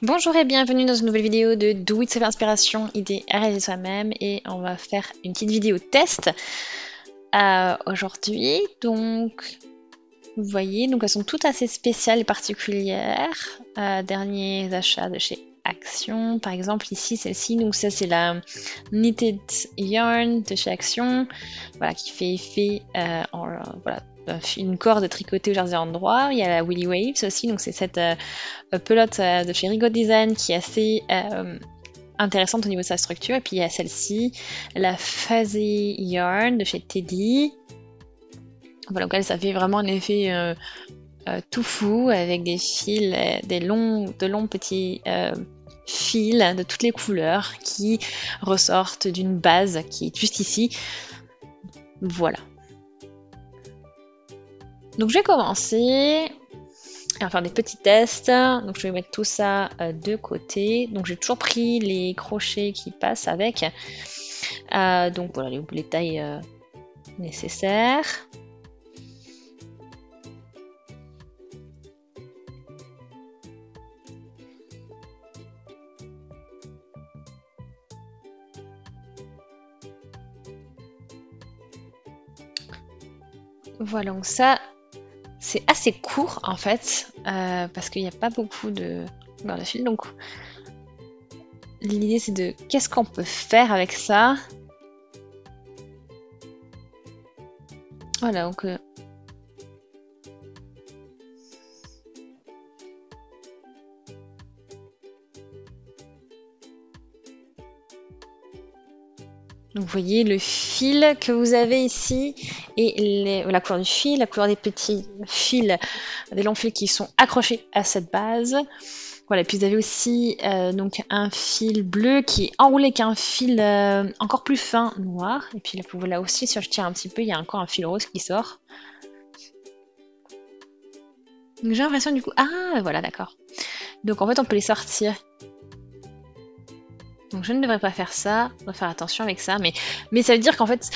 Bonjour et bienvenue dans une nouvelle vidéo de Do It Self Inspiration, idée à réaliser soi-même, et on va faire une petite vidéo test aujourd'hui. Donc vous voyez, donc elles sont toutes assez spéciales et particulières. Derniers achats de chez Action, par exemple ici celle-ci, donc ça c'est la Knitted Yarn de chez Action, voilà, qui fait effet voilà, une corde tricotée au jersey endroit. Il y a la Willy Waves aussi, donc c'est cette pelote de chez Rigot Design qui est assez intéressante au niveau de sa structure. Et puis il y a celle-ci, la Fuzzy Yarn de chez Teddy. Voilà, donc elle, ça fait vraiment un effet tout fou avec des fils, de longs petits fils de toutes les couleurs qui ressortent d'une base qui est juste ici. Voilà. Donc je vais commencer à faire des petits tests. Donc je vais mettre tout ça de côté. Donc j'ai toujours pris les crochets qui passent avec. Donc voilà les tailles nécessaires. Voilà, donc ça c'est assez court en fait parce qu'il n'y a pas beaucoup de fil. Donc l'idée c'est de qu'est-ce qu'on peut faire avec ça. Voilà, donc vous voyez le fil que vous avez ici et la couleur du fil, la couleur des petits fils, des longs fils qui sont accrochés à cette base. Voilà, et puis vous avez aussi donc un fil bleu qui est enroulé avec un fil encore plus fin noir. Et puis là aussi, si je tire un petit peu, il y a encore un fil rose qui sort. Donc j'ai l'impression du coup... Ah, voilà, d'accord. Donc en fait, on peut les sortir. Donc je ne devrais pas faire ça, on va faire attention avec ça, mais ça veut dire qu'en fait,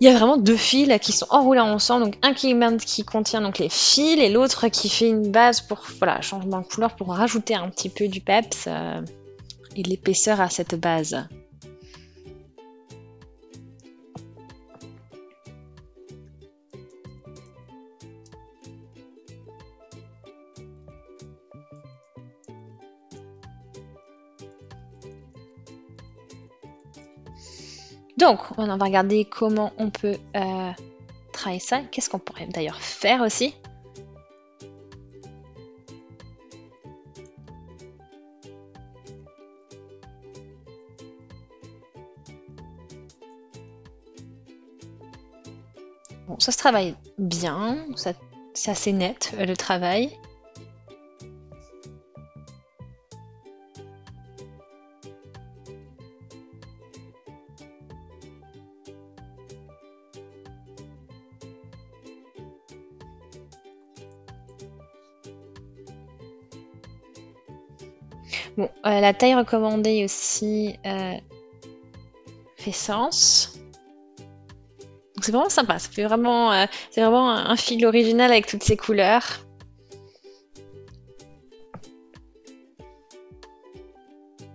il y a vraiment deux fils qui sont enroulés ensemble, donc un qui contient donc les fils et l'autre qui fait une base pour voilà, changement de couleur pour rajouter un petit peu du peps et de l'épaisseur à cette base. Donc, on va regarder comment on peut travailler ça. Qu'est-ce qu'on pourrait d'ailleurs faire aussi? Bon, ça se travaille bien, c'est assez net le travail. Bon, la taille recommandée aussi fait sens. Donc c'est vraiment sympa, ça fait vraiment, c'est vraiment un fil original avec toutes ces couleurs.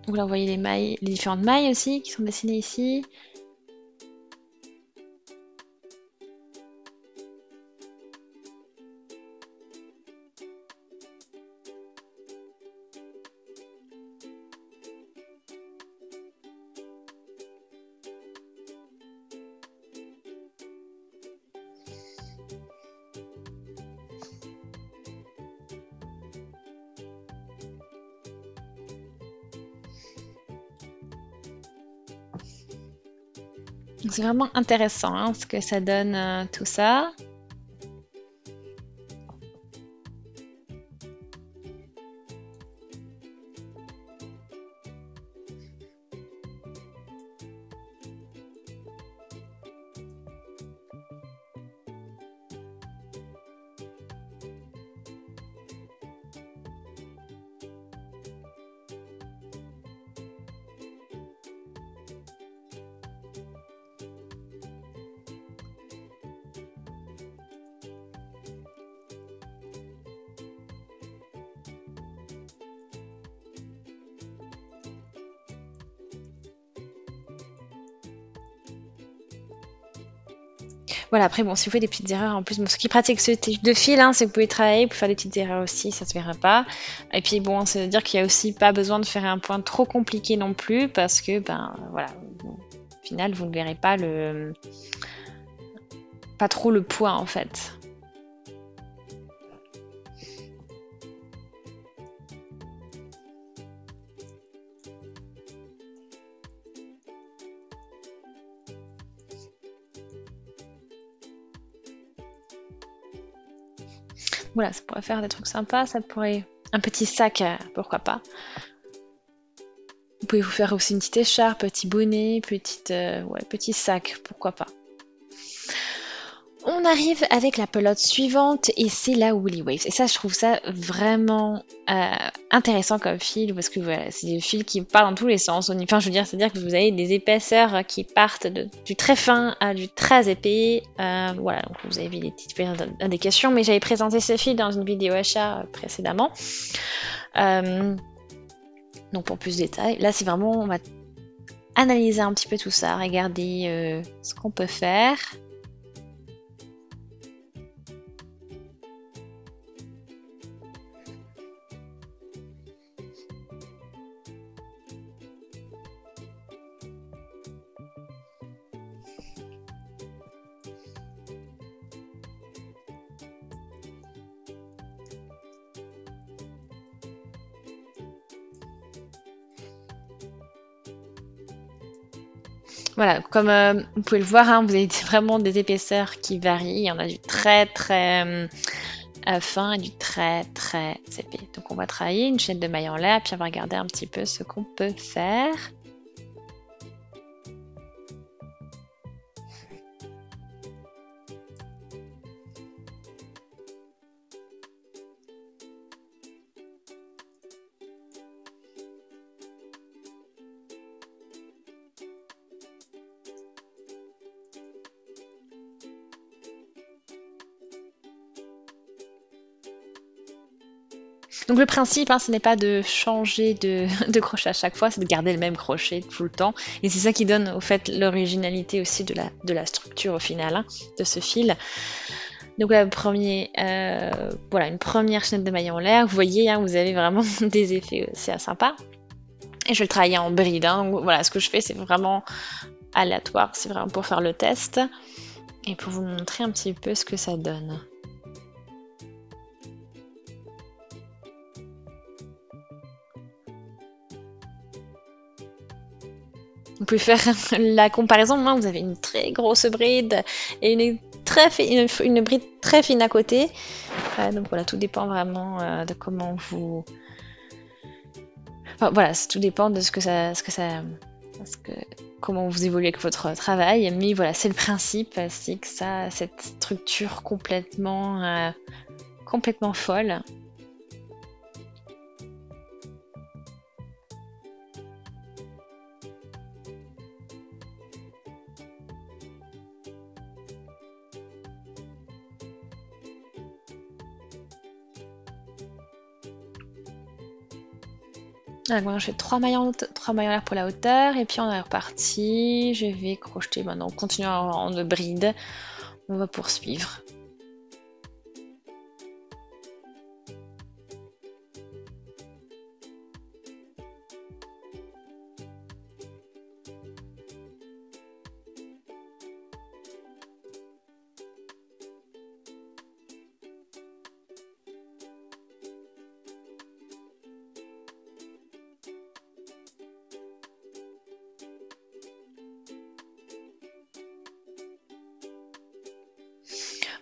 Donc là, vous voyez les mailles, les différentes mailles aussi qui sont dessinées ici. Donc c'est vraiment intéressant hein, ce que ça donne tout ça. Voilà, après, bon, si vous faites des petites erreurs, en plus, bon, ce qui pratique ce type de fil, hein, c'est que vous pouvez travailler, pour faire des petites erreurs aussi, ça se verra pas. Et puis, bon, ça veut dire qu'il y a aussi pas besoin de faire un point trop compliqué non plus, parce que, ben, voilà, au final, vous ne verrez pas pas trop le poids, en fait. Voilà, ça pourrait faire des trucs sympas, ça pourrait... Un petit sac, pourquoi pas. Vous pouvez vous faire aussi une petite écharpe, petit bonnet, ouais, petit sac, pourquoi pas. On arrive avec la pelote suivante et c'est la Woolly Waves. Et ça, je trouve ça vraiment intéressant comme fil parce que voilà, c'est des fils qui partent dans tous les sens. Enfin, je veux dire, c'est-à-dire que vous avez des épaisseurs qui partent du très fin à du très épais. Voilà, donc vous avez des petites indications, mais j'avais présenté ce fil dans une vidéo achat précédemment. Donc pour plus de détails, là c'est vraiment, on va analyser un petit peu tout ça, regarder ce qu'on peut faire. Voilà, comme vous pouvez le voir, hein, vous avez vraiment des épaisseurs qui varient. Il y en a du très très fin et du très très épais. Donc on va travailler une chaîne de mailles en l'air, puis on va regarder un petit peu ce qu'on peut faire. Donc le principe, hein, ce n'est pas de changer de crochet à chaque fois, c'est de garder le même crochet tout le temps. Et c'est ça qui donne au fait l'originalité aussi de la structure au final, hein, de ce fil. Donc là, voilà, une première chaîne de mailles en l'air. Vous voyez, hein, vous avez vraiment des effets aussi sympas. Et je vais le travailler en bride. Hein. Voilà, ce que je fais, c'est vraiment aléatoire. C'est vraiment pour faire le test et pour vous montrer un petit peu ce que ça donne. Vous pouvez faire la comparaison. Moi, vous avez une très grosse bride et une bride très fine à côté. Donc voilà, tout dépend vraiment de comment vous... Enfin, voilà, tout dépend de comment vous évoluez avec votre travail. Mais voilà, c'est le principe, c'est que ça a cette structure complètement folle. Alors, maintenant, je fais 3 mailles en l'air pour la hauteur et puis on est reparti. Je vais crocheter maintenant, continuer en bride. On va poursuivre.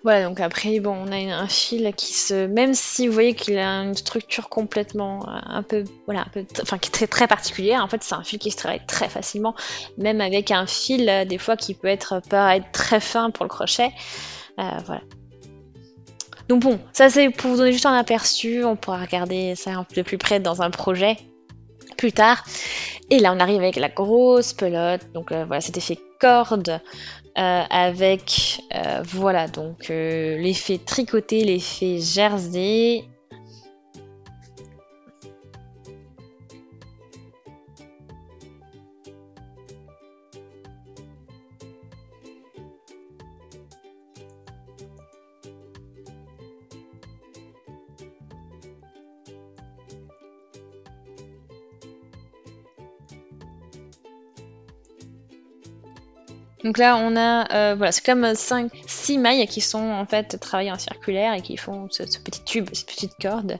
Voilà, donc après, bon, on a un fil même si vous voyez qu'il a une structure complètement un peu, voilà, enfin, qui est très très particulière. En fait, c'est un fil qui se travaille très facilement, même avec un fil des fois qui peut paraître très fin pour le crochet. Voilà. Donc bon, ça c'est pour vous donner juste un aperçu. On pourra regarder ça un peu plus près dans un projet plus tard. Et là, on arrive avec la grosse pelote. Donc voilà, cet effet corde. Avec voilà donc l'effet tricoté, l'effet jersey. Donc là, on a, voilà, c'est comme 6 mailles qui sont en fait travaillées en circulaire et qui font ce petit tube, cette petite corde.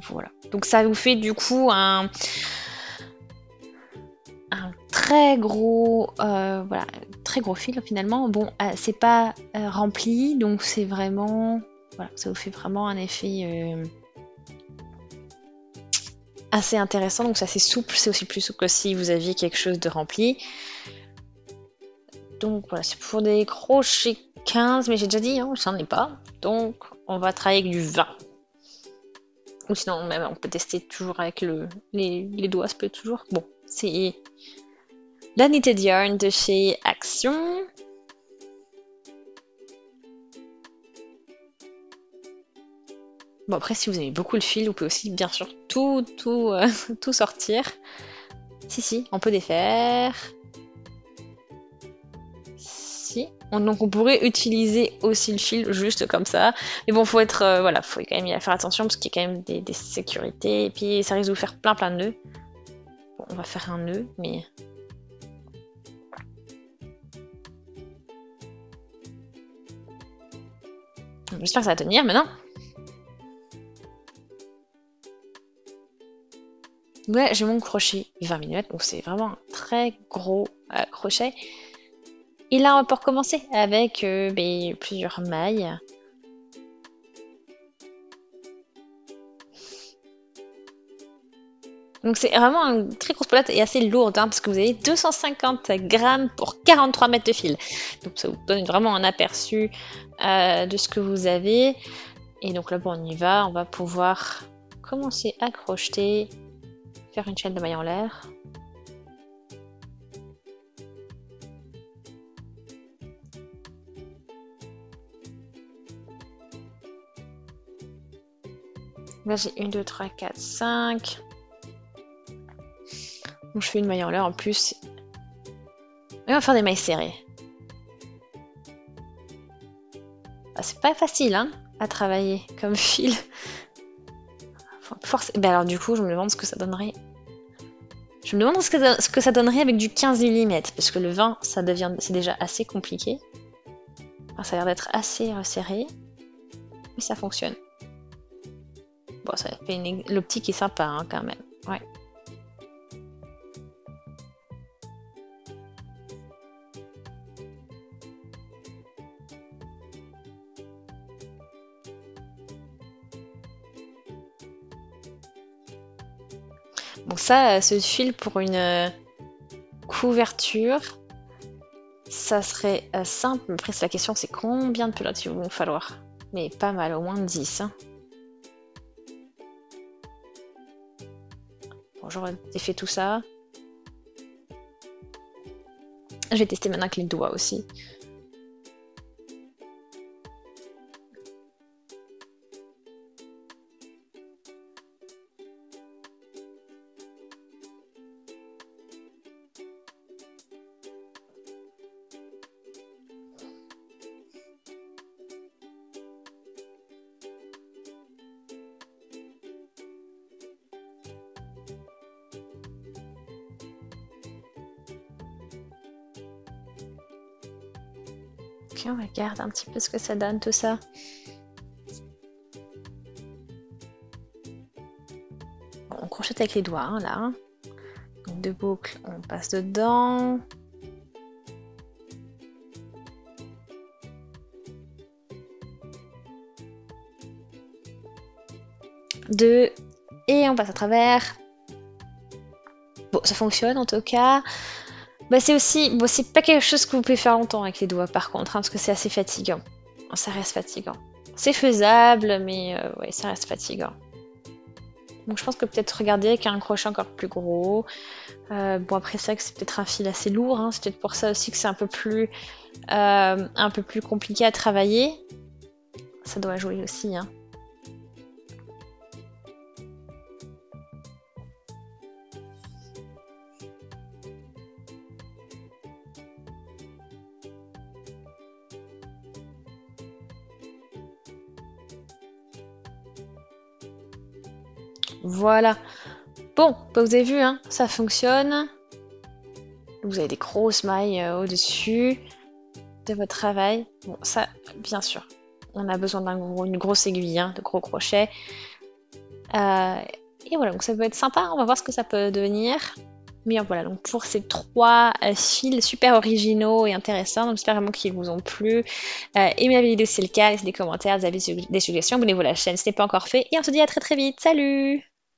Voilà. Donc ça vous fait du coup un très gros, voilà, très gros fil finalement. Bon, c'est pas rempli, donc c'est vraiment, voilà, ça vous fait vraiment un effet assez intéressant. Donc ça c'est souple, c'est aussi plus souple que si vous aviez quelque chose de rempli. Donc voilà, c'est pour des crochets 15, mais j'ai déjà dit, hein, j'en ai pas. Donc on va travailler avec du 20. Ou sinon, même, on peut tester toujours avec les doigts, ça peut toujours. Bon, c'est la Knitted Yarn de chez Action. Bon, après, si vous aimez beaucoup le fil, vous pouvez aussi, bien sûr, tout sortir. Si, on peut défaire. Si. Donc, on pourrait utiliser aussi le fil juste comme ça. Mais bon, faut être, voilà, faut quand même y faire attention parce qu'il y a quand même des sécurités. Et puis, ça risque de vous faire plein de nœuds. Bon, on va faire un nœud, mais... J'espère que ça va tenir maintenant. Ouais, j'ai mon crochet 20 mm, donc c'est vraiment un très gros crochet. Et là, on va pouvoir commencer avec plusieurs mailles. Donc c'est vraiment une très grosse pelote et assez lourde, hein, parce que vous avez 250 grammes pour 43 mètres de fil. Donc ça vous donne vraiment un aperçu de ce que vous avez. Et donc là, bon, on y va, on va pouvoir commencer à crocheter, faire une chaîne de mailles en l'air. Là, j'ai 1, 2, 3, 4, 5. Donc je fais une maille en l'air en plus. Et on va faire des mailles serrées. Ah, c'est pas facile, hein, à travailler comme fil. Ben alors du coup, je me demande ce que ça donnerait. Je me demande ce que ça donnerait avec du 15 mm, parce que le 20, c'est déjà assez compliqué. Enfin, ça a l'air d'être assez serré, mais ça fonctionne. Bon, ça fait l'optique est sympa, hein, quand même. Ouais. Bon, ça, ce fil pour une couverture, ça serait simple. Après, la question, c'est combien de pelotes il va nous falloir. Mais pas mal, au moins 10. Hein. Bon, j'aurais défait tout ça. Je vais tester maintenant avec les doigts aussi. Ok, on regarde un petit peu ce que ça donne tout ça. Bon, on crochette avec les doigts, hein, là. Donc, 2 boucles, on passe dedans. Deux, et on passe à travers. Bon, ça fonctionne en tout cas. Bah, c'est aussi, bon, c'est pas quelque chose que vous pouvez faire longtemps avec les doigts par contre, hein, parce que c'est assez fatigant. Ça reste fatigant. C'est faisable, mais ouais, ça reste fatigant. Donc je pense que peut-être regarder avec un crochet encore plus gros. Bon après c'est vrai que c'est peut-être un fil assez lourd, hein, c'est peut-être pour ça aussi que c'est un peu plus compliqué à travailler. Ça doit jouer aussi, hein. Voilà. Bon, bah, vous avez vu, hein, ça fonctionne. Vous avez des grosses mailles au-dessus de votre travail. Bon, ça, bien sûr, on a besoin d'une grosse aiguille, hein, de gros crochets. Et voilà, donc ça peut être sympa, on va voir ce que ça peut devenir. Mais voilà, donc pour ces 3 fils super originaux et intéressants, donc j'espère vraiment qu'ils vous ont plu. Aimez la vidéo si c'est le cas, laissez des commentaires, des avis, des suggestions, abonnez-vous à la chaîne si ce n'est pas encore fait. Et on se dit à très très vite, salut!